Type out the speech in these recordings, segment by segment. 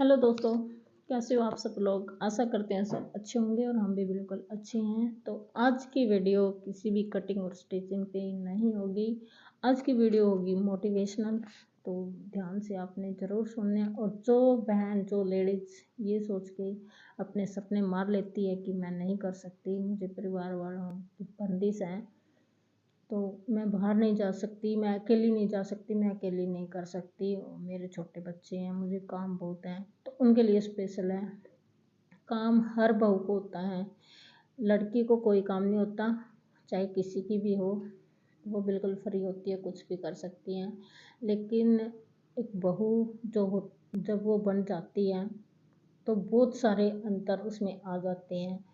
Hello दोस्तों, कैसे हो आप सब लोग। आशा करते हैं सब अच्छे होंगे और हम भी बिल्कुल अच्छे हैं। तो आज की वीडियो किसी भी कटिंग और स्टिचिंग पे नहीं होगी। आज की वीडियो होगी मोटिवेशनल। तो ध्यान से आपने ज़रूर सुनना है। और जो बहन जो लेडीज़ ये सोच के अपने सपने मार लेती है कि मैं नहीं कर सकती, मुझे परिवार वालों की बंदिश है, तो मैं बाहर नहीं जा सकती, मैं अकेली नहीं जा सकती, मैं अकेली नहीं कर सकती, मेरे छोटे बच्चे हैं, मुझे काम बहुत है, तो उनके लिए स्पेशल है। काम हर बहू को होता है, लड़की को कोई काम नहीं होता, चाहे किसी की भी हो, वो बिल्कुल फ्री होती है, कुछ भी कर सकती हैं। लेकिन एक बहू जो हो, जब वो बन जाती है तो बहुत सारे अंतर उसमें आ जाते हैं।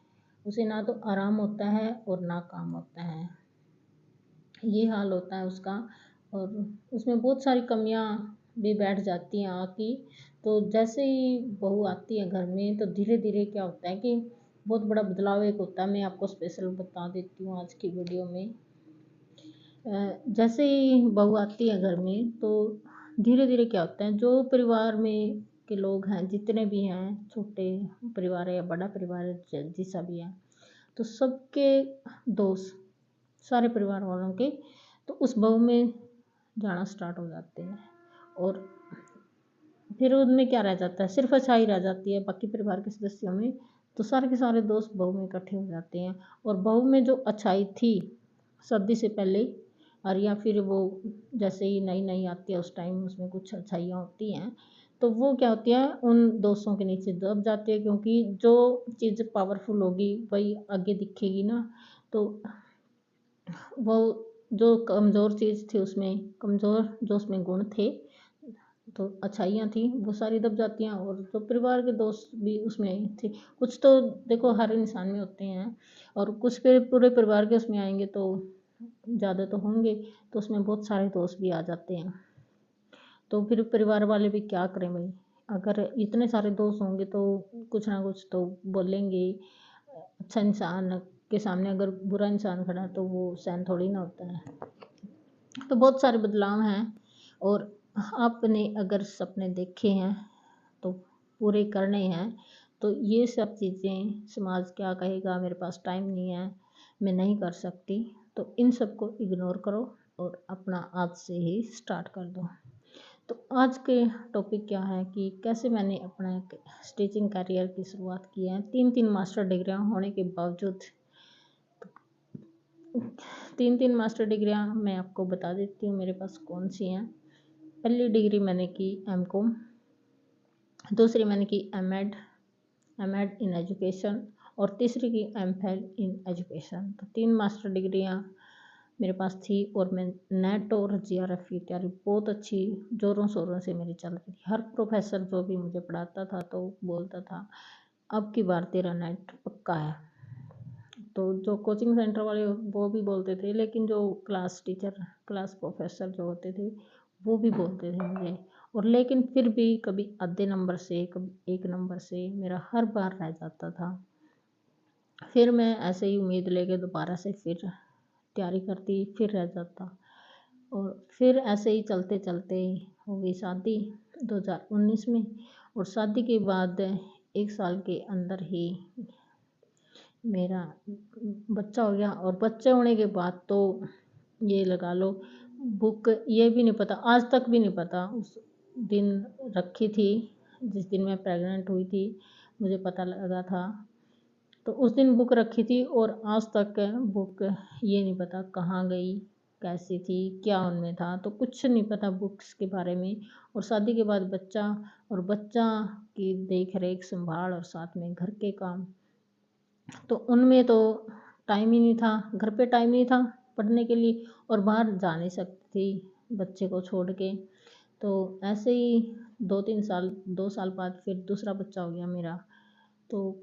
उसे ना तो आराम होता है और ना काम होता है, ये हाल होता है उसका। और उसमें बहुत सारी कमियां भी बैठ जाती हैं आके। तो जैसे ही बहू आती है घर में तो धीरे धीरे क्या होता है कि बहुत बड़ा बदलाव एक होता है। मैं आपको स्पेशल बता देती हूँ आज की वीडियो में। जैसे ही बहू आती है घर में तो धीरे धीरे क्या होता है, जो परिवार में के लोग हैं, जितने भी हैं, छोटे परिवार है या बड़ा परिवार है, जैसा भी है, तो सबके दोस्त, सारे परिवार वालों के, तो उस बहू में जाना स्टार्ट हो जाते हैं। और फिर उनमें क्या रह जाता है, सिर्फ अच्छाई रह जाती है बाकी परिवार के सदस्यों में। तो सारे के सारे दोस्त बहू में इकट्ठे हो जाते हैं। और बहू में जो अच्छाई थी शादी से पहले, और या फिर वो जैसे ही नई नई आती है उस टाइम उसमें कुछ अच्छाइयाँ होती हैं, तो वो क्या होती है उन दोस्तों के नीचे दब जाती है, क्योंकि जो चीज़ पावरफुल होगी वही आगे दिखेगी ना। तो वो जो कमज़ोर चीज़ थी उसमें, कमज़ोर जो उसमें गुण थे, तो अच्छाइयाँ थी, वो सारी दब जाती हैं। और जो परिवार के दोस्त भी उसमें थे, कुछ तो देखो हर इंसान में होते हैं, और कुछ फिर पूरे परिवार के उसमें आएंगे तो ज़्यादा तो होंगे, तो उसमें बहुत सारे दोस्त भी आ जाते हैं। तो फिर परिवार वाले भी क्या करें भाई, अगर इतने सारे दोस्त होंगे तो कुछ ना कुछ तो बोलेंगे। अच्छा इंसान के सामने अगर बुरा इंसान खड़ा है तो वो सहन थोड़ी ना होता है। तो बहुत सारे बदलाव हैं। और आपने अगर सपने देखे हैं तो पूरे करने हैं। तो ये सब चीज़ें, समाज क्या कहेगा, मेरे पास टाइम नहीं है, मैं नहीं कर सकती, तो इन सब को इग्नोर करो और अपना आज से ही स्टार्ट कर दो। तो आज के टॉपिक क्या है कि कैसे मैंने अपना स्टिचिंग करियर की शुरुआत की है। तीन तीन मास्टर डिग्रियां होने के बावजूद, तीन तीन मास्टर डिग्रियां मैं आपको बता देती हूँ मेरे पास कौन सी हैं। पहली डिग्री मैंने की एमकॉम, दूसरी मैंने की एमएड इन एजुकेशन, और तीसरी की एमफिल इन एजुकेशन। तो तीन मास्टर डिग्रियां मेरे पास थी। और मैं नेट और जीआरएफ की तैयारी बहुत अच्छी ज़ोरों शोरों से मेरी चल रही थी। हर प्रोफेसर जो भी मुझे पढ़ाता था तो बोलता था अब की बार तेरा नेट पक्का है। तो जो कोचिंग सेंटर वाले वो भी बोलते थे, लेकिन जो क्लास टीचर, क्लास प्रोफेसर जो होते थे वो भी बोलते थे मुझे। और लेकिन फिर भी कभी आधे नंबर से, कभी एक नंबर से मेरा हर बार रह जाता था। फिर मैं ऐसे ही उम्मीद लेके दोबारा से फिर तैयारी करती, फिर रह जाता। और फिर ऐसे ही चलते चलते हो गई शादी 2019 में। और शादी के बाद एक साल के अंदर ही मेरा बच्चा हो गया। और बच्चे होने के बाद तो ये लगा लो, बुक ये भी नहीं पता, आज तक भी नहीं पता उस दिन रखी थी जिस दिन मैं प्रेग्नेंट हुई थी, मुझे पता लगा था। तो उस दिन बुक रखी थी और आज तक बुक ये नहीं पता कहाँ गई, कैसी थी, क्या उनमें था, तो कुछ नहीं पता बुक्स के बारे में। और शादी के बाद बच्चा, और बच्चा की देख रेख संभाल और साथ में घर के काम, तो उनमें तो टाइम ही नहीं था, घर पे टाइम नहीं था पढ़ने के लिए, और बाहर जा नहीं सकती थी बच्चे को छोड़ के। तो ऐसे ही 2-3 साल, 2 साल बाद फिर दूसरा बच्चा हो गया मेरा। तो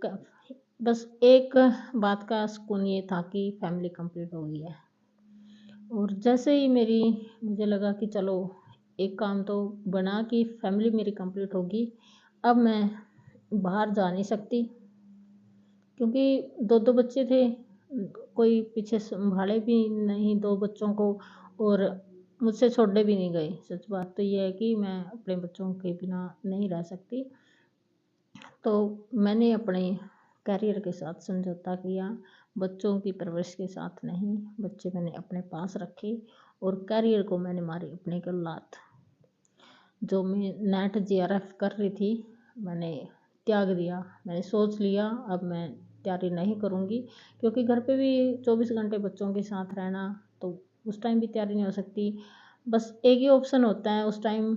बस एक बात का सुकून ये था कि फैमिली कंप्लीट हो गई है। और जैसे ही मुझे लगा कि चलो एक काम तो बना कि फैमिली मेरी कंप्लीट होगी, अब मैं बाहर जा नहीं सकती, क्योंकि दो दो बच्चे थे, कोई पीछे संभाले भी नहीं दो बच्चों को, और मुझसे छोड़े भी नहीं गए। सच बात तो ये है कि मैं अपने बच्चों के बिना नहीं रह सकती। तो मैंने अपने करियर के साथ समझौता किया, बच्चों की परवरिश के साथ नहीं। बच्चे मैंने अपने पास रखे और करियर को मैंने मारी अपने लात। जो मैं नेट JRF कर रही थी, मैंने त्याग दिया। मैंने सोच लिया अब मैं तैयारी नहीं करूँगी, क्योंकि घर पे भी 24 घंटे बच्चों के साथ रहना, तो उस टाइम भी तैयारी नहीं हो सकती। बस एक ही ऑप्शन होता है उस टाइम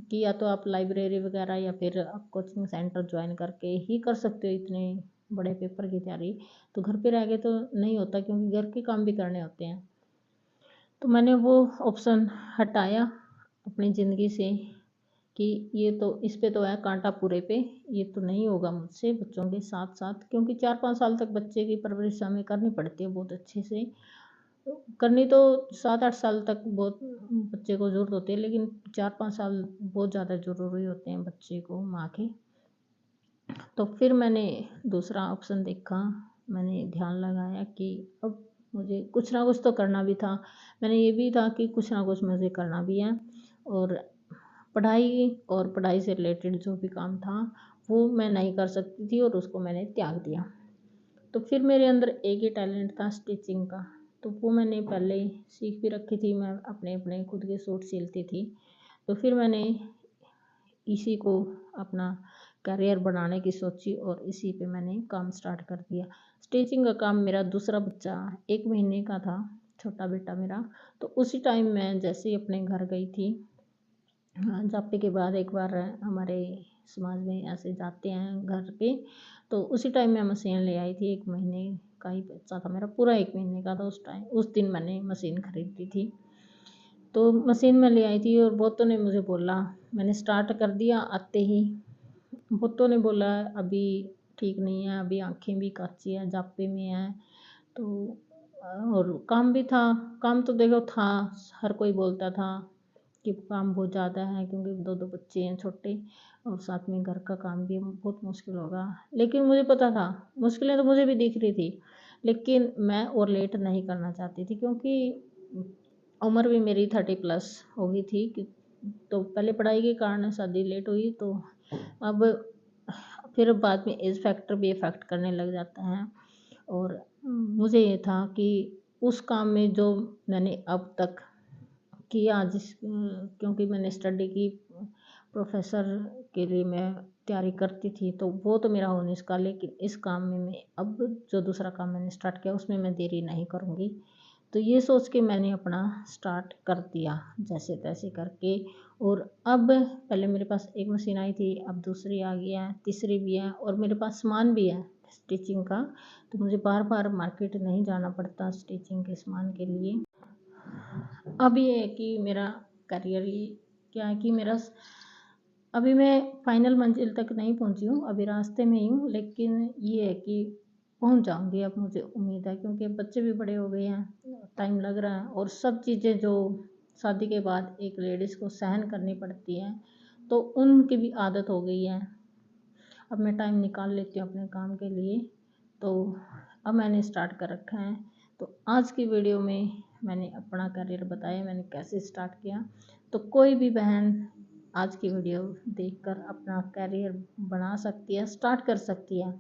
कि या तो आप लाइब्रेरी वगैरह या फिर आप कोचिंग सेंटर ज्वाइन करके ही कर सकते हो इतने बड़े पेपर की तैयारी। तो घर पे रह के तो नहीं होता, क्योंकि घर के काम भी करने होते हैं। तो मैंने वो ऑप्शन हटाया अपनी ज़िंदगी से कि ये तो इस पे तो है कांटा पूरे पे, ये तो नहीं होगा मुझसे बच्चों के साथ साथ, क्योंकि 4-5 साल तक बच्चे की परवरिश हमें करनी पड़ती है बहुत अच्छे से। करनी तो 7-8 साल तक बहुत बच्चे को ज़रूरत होती है, लेकिन 4-5 साल बहुत ज़्यादा ज़रूरी होते हैं बच्चे को माँ के। तो फिर मैंने दूसरा ऑप्शन देखा, मैंने ध्यान लगाया कि अब मुझे कुछ ना कुछ तो करना भी था। मैंने ये भी था कि कुछ ना कुछ मुझे करना भी है, और पढ़ाई से रिलेटेड जो भी काम था वो मैं नहीं कर सकती थी और उसको मैंने त्याग दिया। तो फिर मेरे अंदर एक ही टैलेंट था स्टिचिंग का, तो वो मैंने पहले ही सीख भी रखी थी। मैं अपने अपने खुद के सूट सिलती थी। तो फिर मैंने इसी को अपना करियर बनाने की सोची और इसी पे मैंने काम स्टार्ट कर दिया। स्टिचिंग का काम मेरा दूसरा बच्चा 1 महीने का था, छोटा बेटा मेरा। तो उसी टाइम मैं जैसे ही अपने घर गई थी, जापे के बाद एक बार हमारे समाज में ऐसे जाते हैं घर पे, तो उसी टाइम मैं मशीन ले आई थी। 1 महीने का ही बच्चा था मेरा, पूरा 1 महीने का था उस टाइम। उस दिन मैंने मशीन खरीदी थी। तो मशीन में ले आई थी और बहुतों ने मुझे बोला, मैंने स्टार्ट कर दिया आते ही। बहुतों ने बोला अभी ठीक नहीं है, अभी आँखें भी कच्ची हैं, जापे में हैं। तो और काम भी था, काम तो देखो था, हर कोई बोलता था कि काम बहुत ज़्यादा है, क्योंकि 2-2 बच्चे हैं छोटे और साथ में घर का काम भी बहुत मुश्किल होगा। लेकिन मुझे पता था, मुश्किलें तो मुझे भी दिख रही थी, लेकिन मैं और लेट नहीं करना चाहती थी, क्योंकि उम्र भी मेरी 30+ हो गई थी कि तो पहले पढ़ाई के कारण शादी लेट हुई। तो अब फिर बाद में एज फैक्टर भी इफ़ेक्ट करने लग जाता है। और मुझे ये था कि उस काम में जो मैंने अब तक किया, क्योंकि मैंने स्टडी की, प्रोफेसर के लिए मैं तैयारी करती थी, तो वो तो मेरा हो नहीं सका। लेकिन इस काम में मैं अब जो दूसरा काम मैंने स्टार्ट किया उसमें मैं देरी नहीं करूँगी। तो ये सोच के मैंने अपना स्टार्ट कर दिया जैसे तैसे करके। और अब पहले मेरे पास एक मशीन आई थी, अब दूसरी आ गई है, तीसरी भी है, और मेरे पास सामान भी है स्टिचिंग का। तो मुझे बार बार मार्केट नहीं जाना पड़ता स्टिचिंग के सामान के लिए। अब ये है कि मेरा करियर ही क्या है कि अभी मैं फाइनल मंजिल तक नहीं पहुंची हूँ, अभी रास्ते में ही हूँ। लेकिन ये है कि पहुंच जाऊंगी, अब मुझे उम्मीद है, क्योंकि अब बच्चे भी बड़े हो गए हैं, टाइम लग रहा है। और सब चीज़ें जो शादी के बाद एक लेडीज़ को सहन करनी पड़ती हैं, तो उनकी भी आदत हो गई है। अब मैं टाइम निकाल लेती हूँ अपने काम के लिए। तो अब मैंने स्टार्ट कर रखा है। तो आज की वीडियो में मैंने अपना करियर बताया, मैंने कैसे स्टार्ट किया। तो कोई भी बहन आज की वीडियो देखकर अपना करियर बना सकती है, स्टार्ट कर सकती है।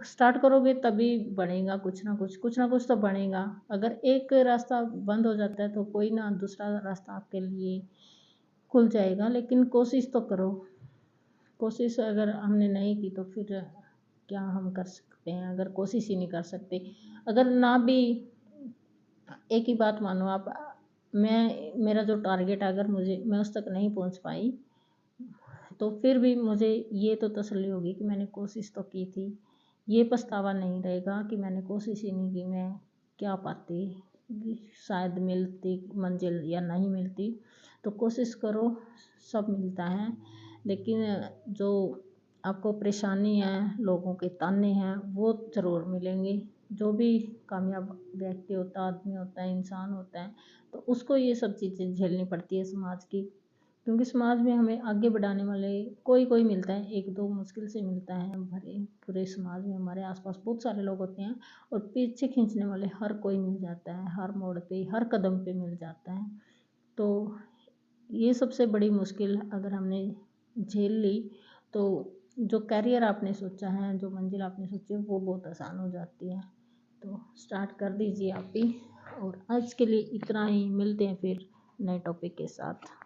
स्टार्ट करोगे तभी बनेगा, कुछ ना कुछ तो बनेगा। अगर एक रास्ता बंद हो जाता है तो कोई ना दूसरा रास्ता आपके लिए खुल जाएगा। लेकिन कोशिश तो करो। कोशिश अगर हमने नहीं की तो फिर क्या हम कर सकते हैं, अगर कोशिश ही नहीं कर सकते। अगर ना भी, एक ही बात मानो आप, मेरा जो टारगेट है, अगर मैं उस तक नहीं पहुंच पाई, तो फिर भी मुझे ये तो तसल्ली होगी कि मैंने कोशिश तो की थी। ये पछतावा नहीं रहेगा कि मैंने कोशिश ही नहीं की, मैं क्या पाती, शायद मिलती मंजिल या नहीं मिलती। तो कोशिश करो, सब मिलता है। लेकिन जो आपको परेशानी है, लोगों के ताने हैं, वो ज़रूर मिलेंगे। जो भी कामयाब व्यक्ति होता, आदमी होता है, इंसान होता है, तो उसको ये सब चीज़ें झेलनी पड़ती है समाज की। क्योंकि समाज में हमें आगे बढ़ाने वाले कोई कोई मिलता है, 1-2 मुश्किल से मिलता है। भरे पूरे समाज में हमारे आसपास बहुत सारे लोग होते हैं, और पीछे खींचने वाले हर कोई मिल जाता है, हर मोड़ पे, हर कदम पे मिल जाता है। तो ये सबसे बड़ी मुश्किल अगर हमने झेल ली, तो जो कैरियर आपने सोचा है, जो मंजिल आपने सोची है, वो बहुत आसान हो जाती है। तो स्टार्ट कर दीजिए आप भी। और आज के लिए इतना ही, मिलते हैं फिर नए टॉपिक के साथ।